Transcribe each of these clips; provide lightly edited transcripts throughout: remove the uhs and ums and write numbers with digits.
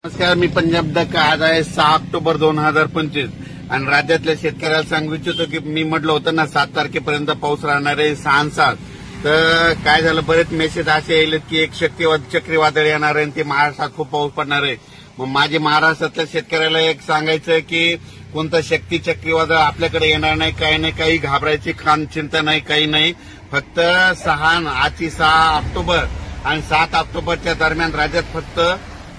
नमस्कार, मी पंजाब दक्का. आज आहे 6 ऑक्टोबर 2025 आणि राज्यातल्या शेतकऱ्याला सांगू इच्छितो की मी म्हटलं होतं ना 7 तारखेपर्यंत पाऊस राहणार आहे 6 तर काय झालं, बरेच मेसेज असे येईल की एक चक्रीवादळ येणार आहे आणि ते महाराष्ट्रात खूप पाऊस पडणार आहे. मग माझे महाराष्ट्रातल्या शेतकऱ्याला एक सांगायचं की कोणतं चक्रीवादळ आपल्याकडे येणार नाही, काही नाही, काही घाबरायची चिंता नाही, काही नाही. फक्त आजची 6 ऑक्टोबर आणि 7 ऑक्टोबरच्या दरम्यान राज्यात फक्त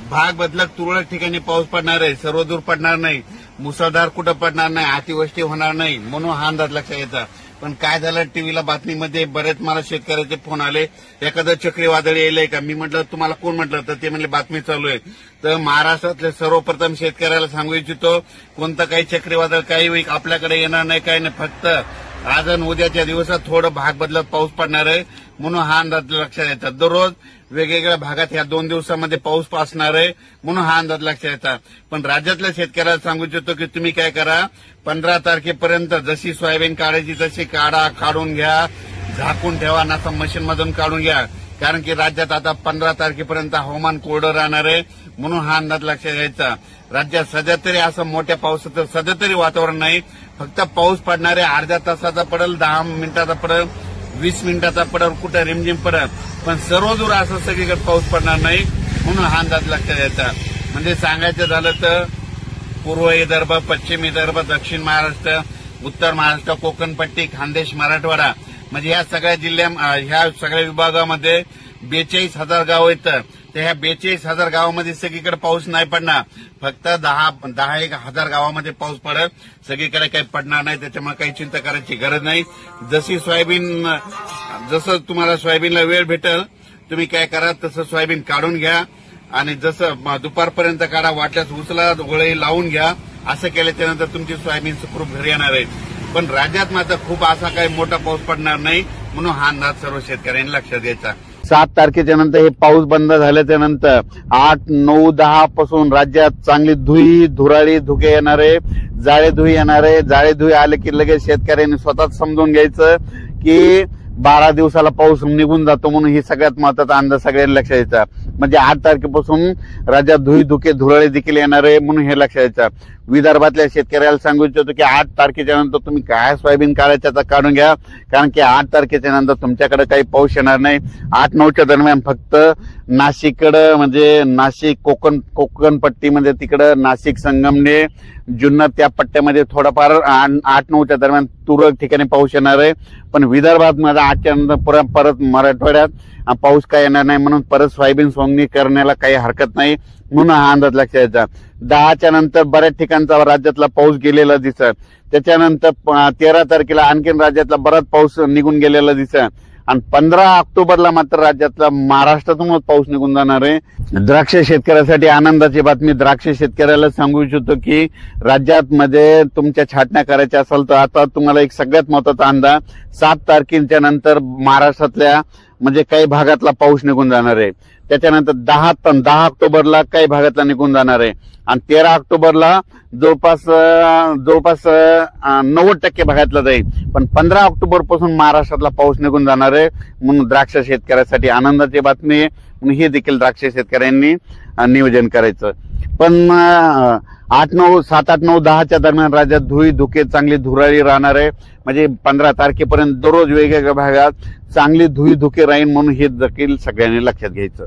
भाग बदलत तुरळक ठिकाणी पाऊस पडणार आहे. सर्वदूर पडणार नाही, मुसळधार कुठं पडणार नाही, अतिवृष्टी होणार नाही, म्हणून हा अंदाज लक्षात येतात. पण काय झालं, टीव्हीला बातमीमध्ये बरेच मला शेतकऱ्याचे फोन आले, एखादं चक्रीवादळ येईल का. मी म्हटलं तुम्हाला कोण म्हटलं, तर ते म्हणले बातमी चालू आहे. तर महाराष्ट्रातले सर्वप्रथम शेतकऱ्याला सांगू इच्छितो, कोणतं काही चक्रीवादळ काही आपल्याकडे येणार नाही, काही नाही. फक्त आज आणि उद्याच्या दिवसात थोडं भाग बदलत पाऊस पडणार आहे, म्हणून हा अंदाज लक्षात येतात. दररोज वेगवेगळ्या भागात ह्या 2 दिवसामध्ये पाऊस असणार आहे, म्हणून हा अंदाज लक्षात येतात. पण राज्यातल्या शेतकऱ्याला सांगू इच्छितो की तुम्ही काय करा, 15 तारखेपर्यंत जशी सोयाबीन काढायची तशी काढून घ्या, झाकून ठेवा, नसा मशीनमधून काढून घ्या. कारण की राज्यात आता 15 तारखेपर्यंत हवामान कोरडं राहणार आहे, म्हणून हा अंदाज लक्षात घ्यायचा. राज्यात सध्या तरी असं मोठ्या पावसाचं सध्या तरी वातावरण नाही. फक्त पाऊस पडणारे अर्ध्या तासाचा पडेल, 10 मिनिटाचा पडेल, 20 मिनिटाचा पडेल, कुठं रिमझिम पडेल, पण सर्वदूर असं सगळीकडे पाऊस पडणार नाही, म्हणून हा अंदाज लक्षात घ्यायचा. म्हणजे सांगायचं झालं तर पूर्व विदर्भ, पश्चिम विदर्भ, दक्षिण महाराष्ट्र, उत्तर महाराष्ट्र, कोकणपट्टी, खानदेश, मराठवाडा म्हणजे ह्या सगळ्या ह्या सगळ्या विभागामध्ये 42,000 गाव येतं. तर ह्या 42,000 गावामध्ये सगळीकडे पाऊस नाही पडणार. फक्त 10,000 गावामध्ये पाऊस पडेल, सगळीकडे काही पडणार नाही. त्याच्यामुळे काही चिंता करायची गरज नाही. जसं तुम्हाला सोयाबीनला वेळ भेटेल तुम्ही काय करा, तसं सोयाबीन काढून घ्या आणि जसं दुपारपर्यंत काढा, वाटल्यास उचला, गोळे लावून घ्या. असं केल्याच्यानंतर तुमची सोयाबीन सुखरूप घरी येणार आहे. पण राज्यात मात्र खूप असा काही मोठा पाऊस पडणार नाही, म्हणून हा अंदाज सर्व शेतकऱ्यांनी लक्षात द्यायचा. 7 तारखेच्या नंतर हे पाऊस बंद झाल्याच्या नंतर 8, 9, 10 पासून राज्यात चांगली धुराळी धुके येणारे, जाळे धुई येणारे. जाळे धुई आले की लगेच शेतकऱ्यांनी स्वतःच समजून घ्यायचं की 12 दिवसाला पाऊस निघून जातो, म्हणून ही सगळ्यात महत्वाचा अंदाज सगळ्यांनी लक्षात द्यायचा. म्हणजे 8 तारखेपासून राज्यात धुराळी देखील येणार आहे, म्हणून हे लक्षात द्यायचं. विदर्भातल्या शेतकऱ्याला सांगू इच्छितो की 8 तारखेच्या नंतर तुम्ही काय सोयाबीन काढायचं काढून घ्या, कारण की 8 तारखेच्या नंतर तुमच्याकडे काही पाऊस येणार नाही. 8-9च्या दरम्यान फक्त नाशिककडं म्हणजे नाशिक कोकणपट्टीमध्ये तिकडं नाशिक, संगमनेर, जुन्नर त्या पट्ट्यामध्ये थोडाफार 8-9च्या दरम्यान तुरळक ठिकाणी पाऊस येणार आहे. पण विदर्भात माझा 8च्या नंतर परत मराठवाड्यात पाऊस काय येणार नाही, म्हणून परत सोयाबीन सोंगणी करण्याला काही हरकत नाही, म्हणून हा अंदाज लक्षात द्यायचा. 10च्या नंतर बऱ्याच ठिकाणचा राज्यातला पाऊस गेलेला दिसत. त्याच्यानंतर 13 तारखेला आणखीन राज्यातला बराच पाऊस निघून गेलेला दिसत. आणि 15 ऑक्टोबरला मात्र राज्यातला महाराष्ट्रातूनच पाऊस निघून जाणार आहे. द्राक्ष शेतकऱ्यासाठी आनंदाची बातमी. द्राक्ष शेतकऱ्याला सांगू इच्छितो की राज्यात मध्ये तुमच्या छाटण्या करायच्या असेल तर आता तुम्हाला एक सगळ्यात महत्वाचा अंदाज, 7 तारखेच्या नंतर महाराष्ट्रातल्या म्हणजे काही भागातला पाऊस निघून जाणार आहे. त्याच्यानंतर 10 ऑक्टोबरला काही भागातला निघून जाणार आहे आणि 13 ऑक्टोबरला जवळपास 90% भागातला जाईल. पण 15 ऑक्टोबर पासून महाराष्ट्रातला पाऊस निघून जाणार आहे, म्हणून द्राक्ष शेतकऱ्यासाठी आनंदाची बातमी आहे. म्हणून हे देखील द्राक्ष शेतकऱ्यांनी नियोजन करायचं. पण 7, 8, 9, 10च्या दरम्यान राज्यात धुके चांगली धुराळी राहणार आहे. म्हणजे 15 तारखेपर्यंत दररोज वेगवेगळ्या भागात चांगली धुके राहील, म्हणून हे देखील सगळ्यांनी लक्षात घ्यायचं.